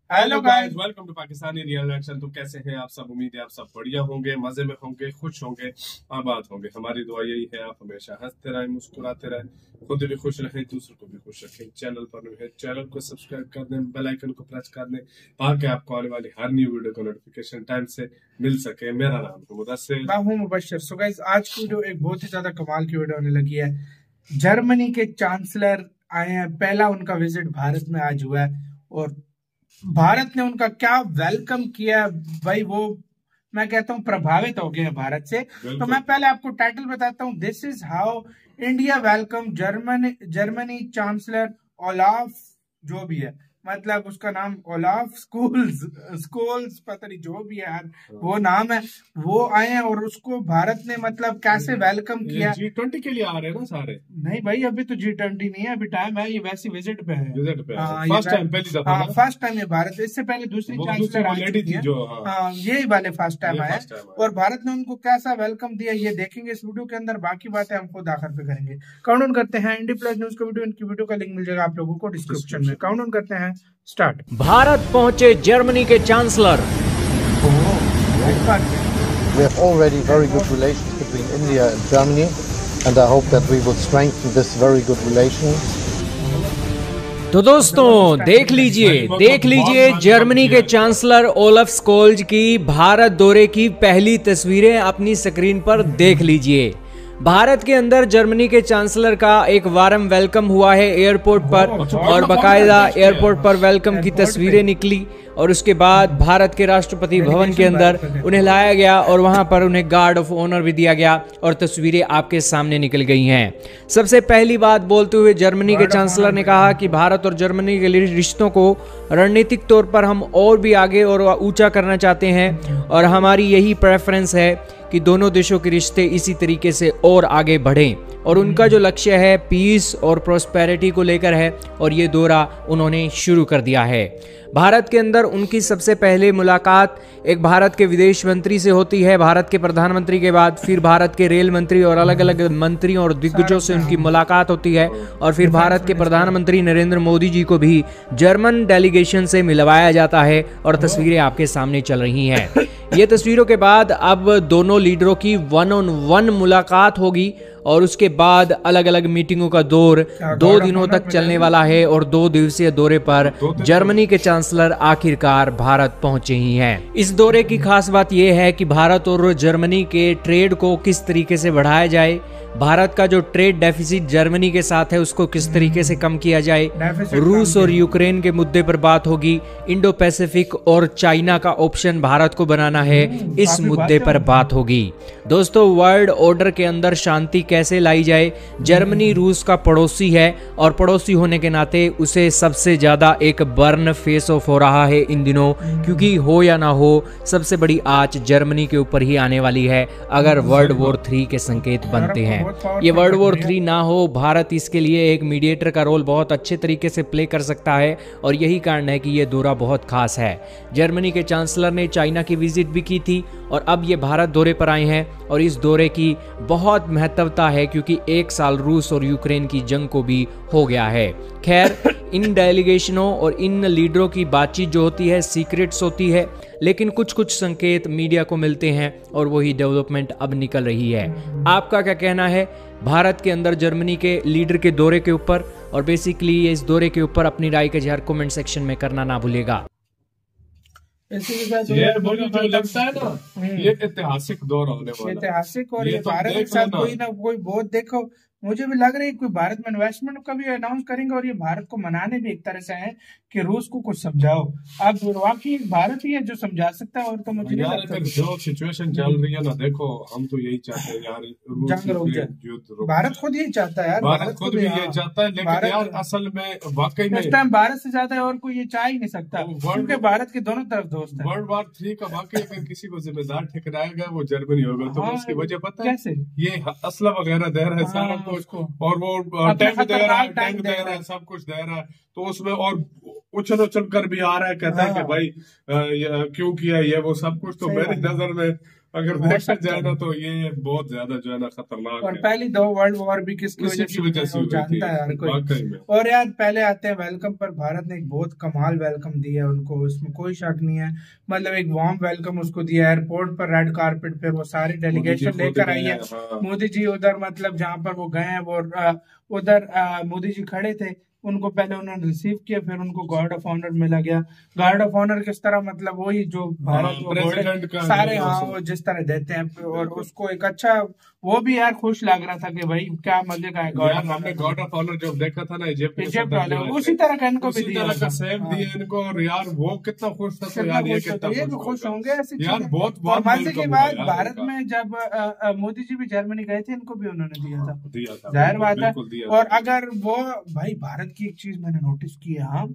Hello guys, welcome to Pakistani real action. तो कैसे हैं आप सब? उम्मीद है आप सब बढ़िया होंगे, मजे में होंगे, खुश होंगे, आबाद होंगे। हमारी दुआ यही है आप हमेशा हंसते रहें, मुस्कुराते रहें, खुद भी खुश रहें, दूसरों को भी खुश रखें। चैनल पर न्यू है, चैनल को सब्सक्राइब कर दें, बेल आइकन को प्रेस कर दें ताकि आपको आने वाली हर न्यू वीडियो का नोटिफिकेशन टाइम से मिल सके। मेरा नाम है मुदस्सिर, मैं हूं मुबश्शिर। सो गाइस, आज की वीडियो एक बहुत ही ज्यादा कमाल की वीडियो होने लगी है। जर्मनी के चांसलर आए हैं, पहला उनका विजिट भारत में आज हुआ है और भारत ने उनका क्या वेलकम किया भाई, वो मैं कहता हूँ प्रभावित हो गए हैं भारत से। तो मैं पहले आपको टाइटल बताता हूँ। This is how India welcome Germany chancellor Olaf, जो भी है, मतलब उसका नाम ओलाफ स्कोल्स पता नहीं, जो भी है यार वो नाम है, वो आए हैं और उसको भारत ने मतलब कैसे वेलकम किया। G20 के लिए आ रहे हैं ना सारे? नहीं भाई, अभी तो G20 नहीं है, अभी टाइम है, ये वैसे विजिट पे है। फर्स्ट टाइम, पहली दफा। फर्स्ट टाइम है भारत। इससे पहले दूसरी चांसलर यही वाले फर्स्ट टाइम आया और भारत ने उनको कैसा वेलकम दिया ये देखेंगे इस वीडियो के अंदर। बाकी बातें हम खुद आखिर पे करेंगे। काउंट करते हैं इंडी प्लस न्यूज का वीडियो, इनकी वीडियो का लिंक मिल जाएगा आप लोगों को डिस्क्रिप्शन में। काउंट करते हैं, स्टार्ट। भारत पहुंचे जर्मनी के chancellor. We have already very good relations between India and Germany, and I hope that we will strengthen this very good relation. तो दोस्तों देख लीजिए जर्मनी के चांसलर ओलाफ स्कोल्ज की भारत दौरे की पहली तस्वीरें अपनी स्क्रीन पर देख लीजिए। भारत के अंदर जर्मनी के चांसलर का एक वार्म वेलकम हुआ है एयरपोर्ट पर और बाकायदा एयरपोर्ट पर वेलकम की तस्वीरें निकली और उसके बाद भारत के राष्ट्रपति भवन के अंदर उन्हें लाया गया और वहां पर उन्हें गार्ड ऑफ ऑनर भी दिया गया और तस्वीरें आपके सामने निकल गई हैं। सबसे पहली बात बोलते हुए जर्मनी के चांसलर ने कहा कि भारत और जर्मनी के रिश्तों को रणनीतिक तौर पर हम और भी आगे और ऊंचा करना चाहते हैं और हमारी यही प्रेफरेंस है कि दोनों देशों के रिश्ते इसी तरीके से और आगे बढ़ें और उनका जो लक्ष्य है पीस और प्रोस्पेरिटी को लेकर है और ये दौरा उन्होंने शुरू कर दिया है। भारत के अंदर उनकी सबसे पहले मुलाकात एक भारत के विदेश मंत्री से होती है, भारत के प्रधानमंत्री के बाद फिर भारत के रेल मंत्री और अलग अलग मंत्रियों और दिग्गजों से उनकी मुलाकात होती है और फिर भारत के प्रधानमंत्री नरेंद्र मोदी जी को भी जर्मन डेलीगेशन से मिलवाया जाता है और तस्वीरें आपके सामने चल रही हैं। ये तस्वीरों के बाद अब दोनों लीडरों की 1-on-1 मुलाकात होगी और उसके बाद अलग अलग मीटिंगों का दौर 2 दिनों तक चलने वाला है और 2 दिवसीय दौरे पर जर्मनी के चांसलर आखिरकार भारत पहुंचे ही हैं। इस दौरे की खास बात यह है कि भारत और जर्मनी के ट्रेड को किस तरीके से बढ़ाया जाए, भारत का जो ट्रेड डेफिसिट जर्मनी के साथ है उसको किस तरीके से कम किया जाए, रूस और यूक्रेन के मुद्दे पर बात होगी, इंडो पैसिफिक और चाइना का ऑप्शन भारत को बनाना है, इस मुद्दे पर बात होगी। दोस्तों, वर्ल्ड ऑर्डर के अंदर शांति कैसे लाई जाए, जर्मनी रूस का पड़ोसी है और पड़ोसी होने के नाते उसे सबसे ज्यादा एक बर्न फेस ऑफ हो रहा है इन दिनों, क्योंकि हो या ना हो सबसे बड़ी आंच जर्मनी के ऊपर ही आने वाली है अगर वर्ल्ड वॉर 3 के संकेत बनते हैं। ये वर्ल्ड वॉर 3 ना हो, भारत इसके लिए एक मीडिएटर का रोल बहुत अच्छे तरीके से प्ले कर सकता है और यही कारण है कि ये दौरा बहुत खास है। जर्मनी के चांसलर ने चाइना की विजिट भी की थी और अब ये भारत दौरे पर आए हैं और इस दौरे की बहुत महत्वता है क्योंकि 1 साल रूस और यूक्रेन की जंग को भी हो गया है। खैर, इन डेलीगेशनों और इन लीडरों की बातचीत जो होती है सीक्रेट्स होती है, लेकिन कुछ संकेत मीडिया को मिलते हैं और वही डेवलपमेंट अब निकल रही है। आपका क्या कहना है भारत के अंदर जर्मनी के लीडर के दौरे के ऊपर? और बेसिकली इस दौरे के ऊपर अपनी राय का इजहार कमेंट सेक्शन में करना ना भूलिएगा। ये लगता है ना, ये ऐतिहासिक दौर होने वाला है, ऐतिहासिक। और ये भारत के साथ कोई ना कोई बहुत, देखो मुझे भी लग रहा है कोई भारत में इन्वेस्टमेंट का भी अनाउंस करेंगे और ये भारत को मनाने भी एक तरह से है कि रूस को कुछ समझाओ। अब वाकई भारत ही है जो समझा सकता है और तो मुझे नहीं लगता। जो सिचुएशन चल रही है ना, देखो हम तो यही चाहते हैं यार, भारत खुद यही चाहता है यार, भारत खुद भी यही चाहता है, लेकिन यार असल में वाकई में इस टाइम भारत से ज्यादा और कोई ये चाह ही नहीं सकता क्योंकि भारत के दोनों तरफ दोस्त है। वर्ल्ड वॉर 3 का वाकई अगर किसी को जिम्मेदार ठहराएगा वो जर्मनी होगा। तो उसकी वजह पता है कैसे? ये असला वगैरह दे रहा है सारा कुछ और वो टैंक दे रहा है, सब कुछ दे रहा है, तो उसमें और उछल कर भी आ रहा है, कहता है कि भाई क्यों किया ये वो सब कुछ। तो मेरी नजर में अगर देखा जाए ना तो ये बहुत ज्यादा जो है ना खतरनाक और है। पहली 2 वर्ल्ड वॉर भी किसकी उसी की वजह से वो हुई जानता थी, है हर कोई। वाकई में। और यार पहले आते हैं वेलकम पर, भारत ने एक बहुत कमाल वेलकम दिया है उनको, उसमें कोई शक नहीं है। मतलब एक वार्म वेलकम उसको दिया, एयरपोर्ट पर रेड कारपेट पे वो सारी डेलीगेशन लेकर आई है। हाँ। मोदी जी उधर मतलब जहां पर वो गए हैं वो उधर मोदी जी खड़े थे, उनको पहले उन्होंने रिसीव किया, फिर उनको गार्ड ऑफ ऑनर मिला गया। गार्ड ऑफ ऑनर किस तरह, मतलब वही जो भारत वो प्रेसिडेंट का सारे हाँ वो जिस तरह देते हैं, और उसको एक अच्छा वो भी यार खुश लग रहा था कि भाई क्या मजे का है गार्ड ऑफ हमने गार्ड ऑफ ऑनर जब देखा था ना इजिप्ट वाले, उसी तरह का इनको भी उसी दिया तरह का था। सेम हाँ। दिया इनको, और यार वो कितना खुश था, तो कितना यार ये खुश कितना होते, ये भी खुश होगा। होंगे ऐसी यार चीजें। बहुत और warm मजे की welcome बात, हुआ यार भारत इनका। में जब मोदी जी भी जर्मनी गए थे, इनको भी उन्होंने दिया था, दिया था, जाहिर बात है। बिल्कुल दिया और था। अगर वो भाई भारत की एक चीज मैंने नोटिस की है, हाँ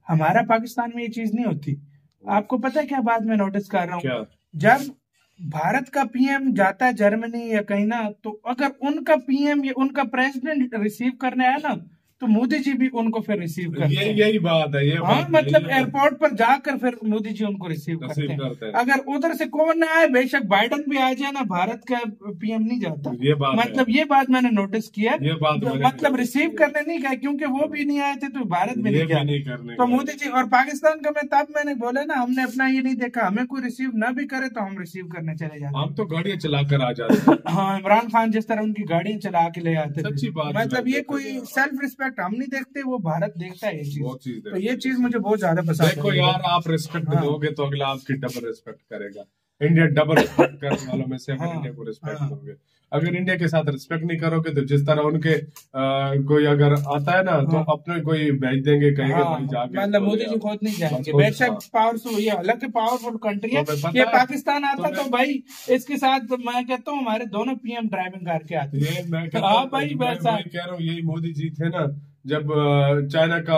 हमारा पाकिस्तान में ये चीज नहीं होती। आपको पता है क्या बात मैं नोटिस कर रहा क्या? हूँ, जब भारत का पीएम जाता है जर्मनी या कहीं ना, तो अगर उनका पीएम या उनका प्रेसिडेंट रिसीव करने आया ना, तो मोदी जी भी उनको फिर रिसीव करते हैं। यही बात है, ये हाँ बात मतलब यही है। एयरपोर्ट पर जाकर फिर मोदी जी उनको रिसीव करते रिसीव हैं। करते हैं। अगर उधर से कौन ना आए, बेशक बाइडन भी आ जाए ना, भारत का पीएम नहीं जाता। ये बात मतलब ये बात मैंने नोटिस की है। ये बात मैंने मतलब notice रिसीव की है। करने नहीं गए, क्योंकि वो भी नहीं आए थे तो भारत भी ये नहीं भी गया। नहीं करने तो का। मोदी जी और पाकिस्तान का मैं तब मैंने बोला ना, हमने अपना ये नहीं देखा, हमें कोई रिसीव ना भी करे तो हम रिसीव करने चले जाते। हम तो गाड़ियां चलाकर आ जाते हैं। हाँ इमरान खान जिस तरह उनकी गाड़ियां चला के ले आते थे, सच्ची बात है, मतलब ये देखा कोई जाए। सेल्फ रिस्पेक्ट हम नहीं देखते, वो भारत देखता है ये बहुत चीज। चीज तो ये चीज मुझे बहुत ज्यादा पसंद देखो है। यार, आप रिस्पेक्ट हाँ। दोगे तो अगला आपकी डबल रिस्पेक्ट करेगा। इंडिया डबल रिस्पेक्ट करने वालों में से अगर हाँ, इंडिया को रिस्पेक्ट हाँ। दोगे, अगर इंडिया के साथ रिस्पेक्ट नहीं करोगे तो जिस तरह उनके कोई अगर आता है ना तो हाँ। अपने कोई भेज देंगे, कहेंगे हाँ, भाई जाके मतलब तो ले मोदी जी आओ। खुद नहीं जाएंगे, बस खुद, बेशक हाँ। पावरफुल, ये हालांकि पावरफुल कंट्री है। तुम्हें पता ये है? पाकिस्तान आता तुम्हें- तो भाई इसके साथ मैं कहता हूँ हमारे दोनों पीएम ड्राइविंग करके आते। ये मैं कहता हाँ हूँ, भाई मैं वैसा। वही कह रहा हूँ, यही मोदी जी थे ना जब चाइना का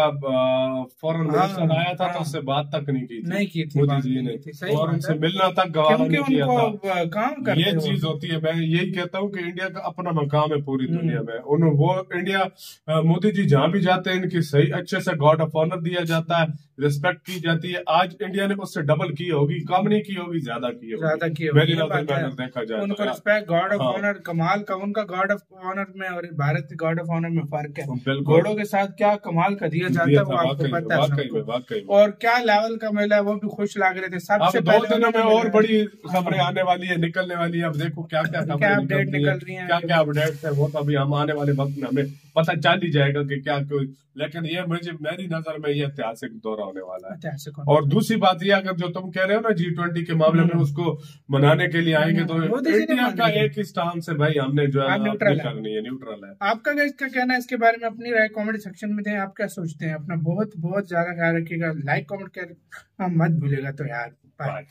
फॉरेन मिनिस्टर आया था तो हाँ। उससे बात तक नहीं की थी। नहीं की थी, मोदी बात जी नहीं ने, की थी, सही और बात उनसे है। मिलना तक गवारा क्योंकि नहीं किया था। उनको काम करते ये हो। चीज होती है, मैं यही कहता हूँ कि इंडिया का अपना मकाम है पूरी दुनिया में। वो इंडिया मोदी जी जहाँ भी जाते हैं इनकी सही अच्छे से गार्ड ऑफ ऑनर दिया जाता है, रिस्पेक्ट की जाती है। आज इंडिया ने उससे डबल की होगी, कम नहीं की होगी, ज्यादा की होगी। मेरी नजर में अगर देखा जाए उनको तो रिस्पेक्ट, गार्ड ऑफ हाँ। ऑनर कमाल का, उनका गार्ड ऑफ ऑनर में और भारत के गार्ड ऑफ ऑनर में फर्क है। बिल्कुल। घोड़ों के साथ क्या कमाल का दिया जाता है वो आपको पता है वाकई सबको। में, वाकई में। और क्या लेवल का मिला है, वो भी खुश लग रहे थे अब सबसे 2 पहले। दिनों में उन्होंने और बड़ी खबरें आने वाली है, निकलने वाली है। अब देखो क्या क्या क्या खबरें अपडेट निकल रही हैं। क्या क्या अपडेट है, वो तो अभी हम आने वाले वक्त में हमें पता चल ही जाएगा कि क्या कोई। लेकिन ये मेरी नजर में ये ऐतिहासिक दौरा होने वाला है। ऐसे कौन- और दूसरी बात ये, अगर जो तुम कह रहे हो ना G20 के मामले में उसको मनाने के लिए आएंगे तो मोदी जी ने इंडिया का मानेंगे। एक ही स्टांस है भाई, हमने जो है आप ना न्यूट्रल अपनी है। करनी है, न्यूट्रल है। आपका क्या इसका कहना है, इसके बारे में अपनी राय कमेंट सेक्शन में दें। आप क्या सोचते हैं? अपना बहुत बहुत ज्यादा ख्याल रखिएगा, लाइक कमेंट कर मत भूलिएगा। तो यार बाय।